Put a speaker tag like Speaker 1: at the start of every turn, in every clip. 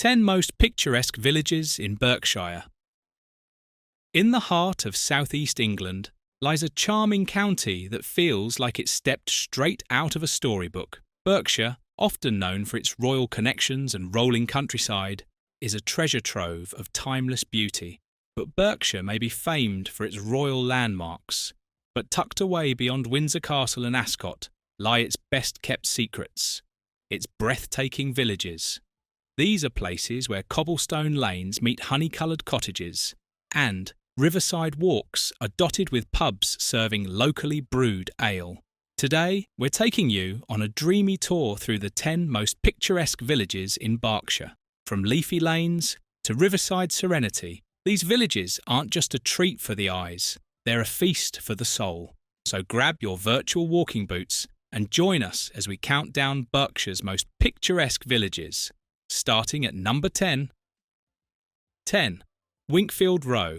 Speaker 1: 10 Most Picturesque Villages in Berkshire. In the heart of southeast England lies a charming county that feels like it stepped straight out of a storybook. Berkshire, often known for its royal connections and rolling countryside, is a treasure trove of timeless beauty. But Berkshire may be famed for its royal landmarks, but tucked away beyond Windsor Castle and Ascot lie its best-kept secrets, its breathtaking villages. These are places where cobblestone lanes meet honey-coloured cottages, and riverside walks are dotted with pubs serving locally brewed ale. Today, we're taking you on a dreamy tour through the 10 most picturesque villages in Berkshire. From leafy lanes to riverside serenity, these villages aren't just a treat for the eyes, they're a feast for the soul. So grab your virtual walking boots and join us as we count down Berkshire's most picturesque villages, starting at number 10. 10. Winkfield Row.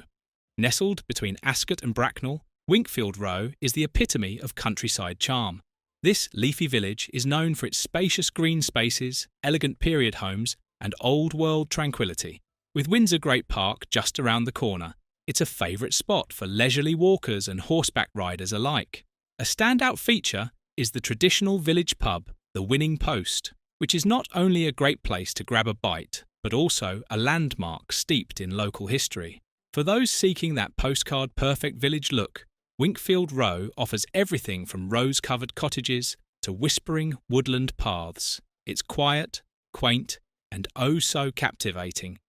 Speaker 1: Nestled between Ascot and Bracknell, Winkfield Row is the epitome of countryside charm. This leafy village is known for its spacious green spaces, elegant period homes, and old-world tranquility. With Windsor Great Park just around the corner, it's a favourite spot for leisurely walkers and horseback riders alike. A standout feature is the traditional village pub, the Winning Post, which is not only a great place to grab a bite, but also a landmark steeped in local history. For those seeking that postcard-perfect village look, Winkfield Row offers everything from rose-covered cottages to whispering woodland paths. It's quiet, quaint, and oh so captivating.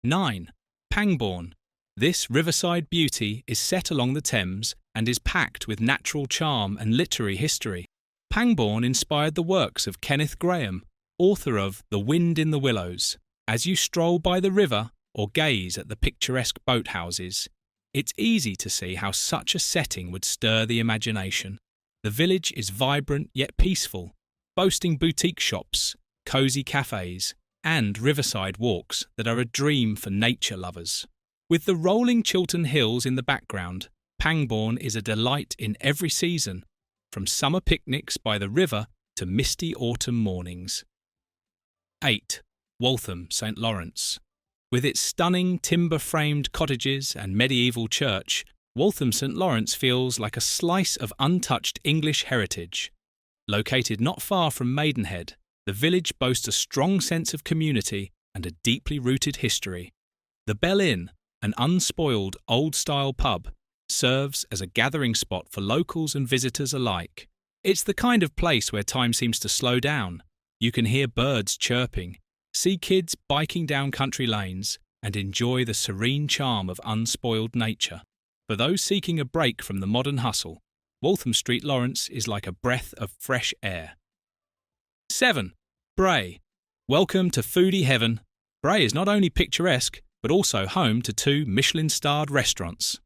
Speaker 1: 9. Pangbourne. This riverside beauty is set along the Thames and is packed with natural charm and literary history. Pangbourne inspired the works of Kenneth Grahame, author of The Wind in the Willows. As you stroll by the river or gaze at the picturesque boathouses, it's easy to see how such a setting would stir the imagination. The village is vibrant yet peaceful, boasting boutique shops, cosy cafes, and riverside walks that are a dream for nature lovers. With the rolling Chiltern Hills in the background, Pangbourne is a delight in every season, from summer picnics by the river to misty autumn mornings. 8. Waltham St. With its stunning timber-framed cottages and medieval church, Waltham St. Lawrence feels like a slice of untouched English heritage. Located not far from Maidenhead, the village boasts a strong sense of community and a deeply rooted history. The Bell Inn, an unspoiled old-style pub, serves as a gathering spot for locals and visitors alike. It's the kind of place where time seems to slow down. You can hear birds chirping, see kids biking down country lanes, and enjoy the serene charm of unspoiled nature. For those seeking a break from the modern hustle, Waltham Street Lawrence is like a breath of fresh air. 7. Bray. Welcome to foodie heaven. Bray is not only picturesque, but also home to 2 Michelin-starred restaurants,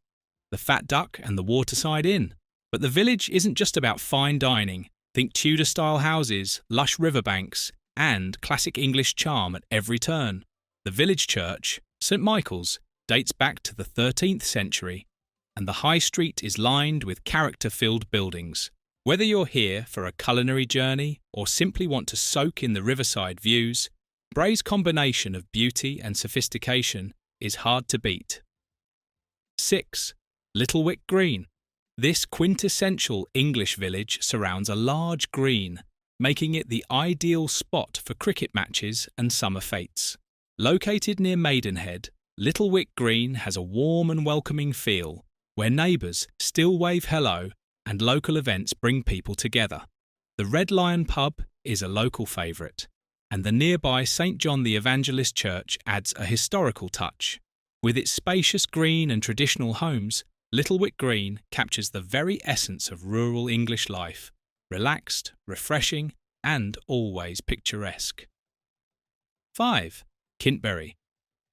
Speaker 1: the Fat Duck and the Waterside Inn. But the village isn't just about fine dining. Think Tudor-style houses, lush riverbanks, and classic English charm at every turn. The village church, St. Michael's, dates back to the 13th century, and the high street is lined with character-filled buildings. Whether you're here for a culinary journey or simply want to soak in the riverside views, Bray's combination of beauty and sophistication is hard to beat. 6. Littlewick Green. This quintessential English village surrounds a large green, making it the ideal spot for cricket matches and summer fetes. Located near Maidenhead, Littlewick Green has a warm and welcoming feel, where neighbours still wave hello and local events bring people together. The Red Lion pub is a local favourite, and the nearby St. John the Evangelist Church adds a historical touch. With its spacious green and traditional homes, Littlewick Green captures the very essence of rural English life, relaxed, refreshing, and always picturesque. 5. Kintbury.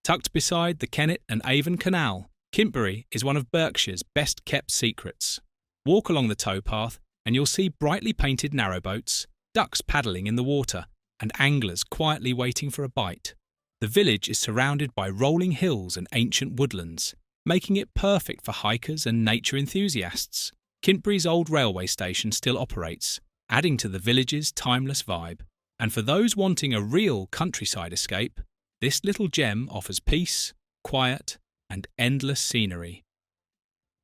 Speaker 1: Tucked beside the Kennet and Avon Canal, Kintbury is one of Berkshire's best-kept secrets. Walk along the towpath and you'll see brightly painted narrowboats, ducks paddling in the water, and anglers quietly waiting for a bite. The village is surrounded by rolling hills and ancient woodlands, making it perfect for hikers and nature enthusiasts. Kintbury's old railway station still operates, adding to the village's timeless vibe, And for those wanting a real countryside escape, this little gem offers peace, quiet, and endless scenery.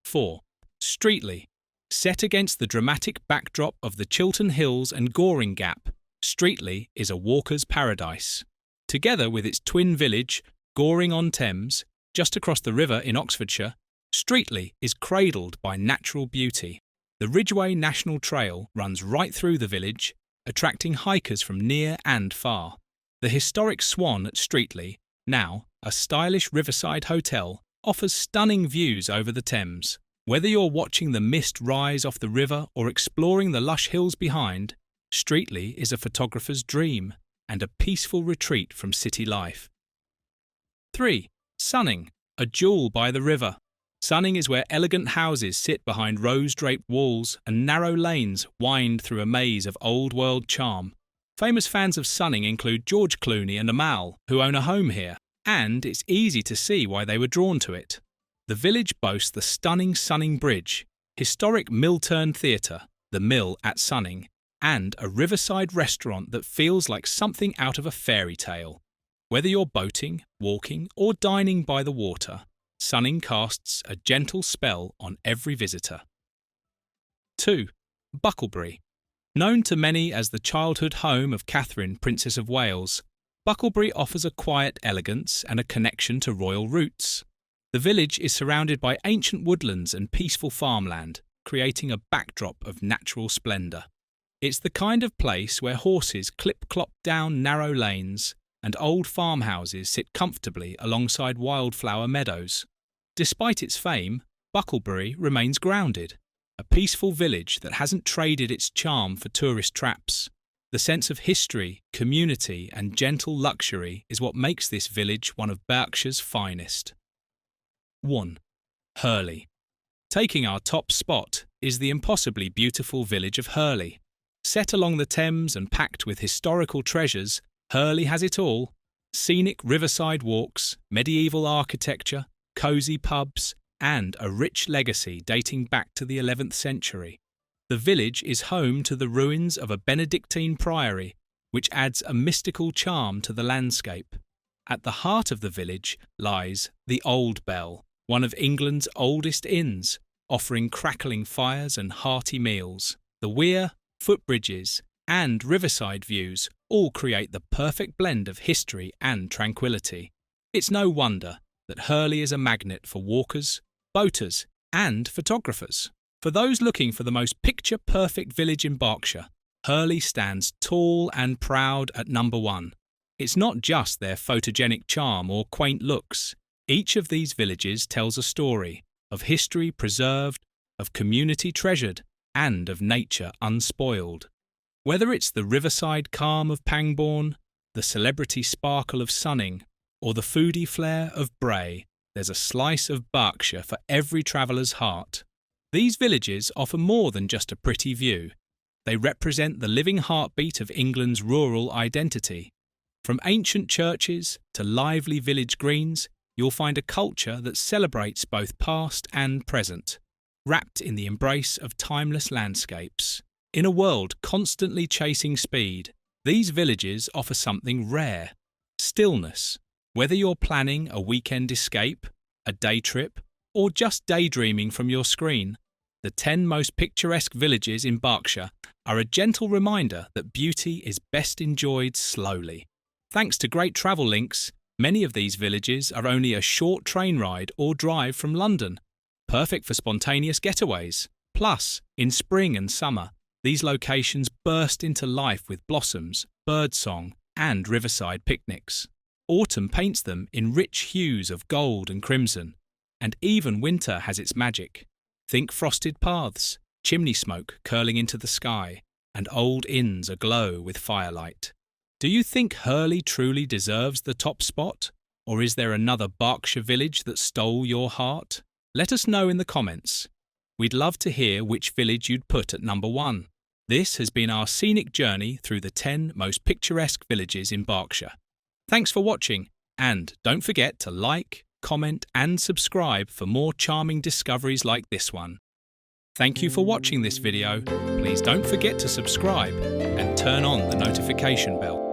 Speaker 1: 4. Streatley. Set against the dramatic backdrop of the Chiltern Hills and Goring Gap, Streatley is a walker's paradise. Together with its twin village, Goring-on-Thames, just across the river in Oxfordshire, Streatley is cradled by natural beauty. The Ridgeway National Trail runs right through the village, attracting hikers from near and far. The historic Swan at Streatley, now a stylish riverside hotel, offers stunning views over the Thames. Whether you're watching the mist rise off the river or exploring the lush hills behind, Streatley is a photographer's dream and a peaceful retreat from city life. 3. Sunning, a jewel by the river. Sunning is where elegant houses sit behind rose-draped walls and narrow lanes wind through a maze of old-world charm. Famous fans of Sunning include George Clooney and Amal, who own a home here, and it's easy to see why they were drawn to it. The village boasts the stunning Sunning Bridge, historic Millturn Theatre, the Mill at Sunning, and a riverside restaurant that feels like something out of a fairy tale. Whether you're boating, walking, or dining by the water, Sunning casts a gentle spell on every visitor. 2. Bucklebury. Known to many as the childhood home of Catherine, Princess of Wales, Bucklebury offers a quiet elegance and a connection to royal roots. The village is surrounded by ancient woodlands and peaceful farmland, creating a backdrop of natural splendour. It's the kind of place where horses clip-clop down narrow lanes and old farmhouses sit comfortably alongside wildflower meadows. Despite its fame, Bucklebury remains grounded, a peaceful village that hasn't traded its charm for tourist traps. The sense of history, community, and gentle luxury is what makes this village one of Berkshire's finest. 1. Hurley. Taking our top spot is the impossibly beautiful village of Hurley. Set along the Thames and packed with historical treasures, Hurley has it all: scenic riverside walks, medieval architecture, cosy pubs, and a rich legacy dating back to the 11th century. The village is home to the ruins of a Benedictine priory, which adds a mystical charm to the landscape. At the heart of the village lies the Old Bell, one of England's oldest inns, offering crackling fires and hearty meals. The weir, footbridges, and riverside views all create the perfect blend of history and tranquility. It's no wonder that Hurley is a magnet for walkers, boaters, and photographers. For those looking for the most picture-perfect village in Berkshire, Hurley stands tall and proud at number 1. It's not just their photogenic charm or quaint looks. Each of these villages tells a story of history preserved, of community treasured, and of nature unspoiled. Whether it's the riverside calm of Pangbourne, the celebrity sparkle of Sunning, or the foodie flair of Bray, there's a slice of Berkshire for every traveller's heart. These villages offer more than just a pretty view. They represent the living heartbeat of England's rural identity. From ancient churches to lively village greens, you'll find a culture that celebrates both past and present, wrapped in the embrace of timeless landscapes. In a world constantly chasing speed, these villages offer something rare: stillness. Whether you're planning a weekend escape, a day trip, or just daydreaming from your screen, the 10 most picturesque villages in Berkshire are a gentle reminder that beauty is best enjoyed slowly. Thanks to great travel links, many of these villages are only a short train ride or drive from London, perfect for spontaneous getaways. Plus, in spring and summer, these locations burst into life with blossoms, birdsong, and riverside picnics. Autumn paints them in rich hues of gold and crimson, and even winter has its magic. Think frosted paths, chimney smoke curling into the sky, and old inns aglow with firelight. Do you think Hurley truly deserves the top spot? Or is there another Berkshire village that stole your heart? Let us know in the comments. We'd love to hear which village you'd put at number 1. This has been our scenic journey through the 10 most picturesque villages in Berkshire. Thanks for watching, and don't forget to like, comment and subscribe for more charming discoveries like this one. Thank you for watching this video. Please don't forget to subscribe and turn on the notification bell.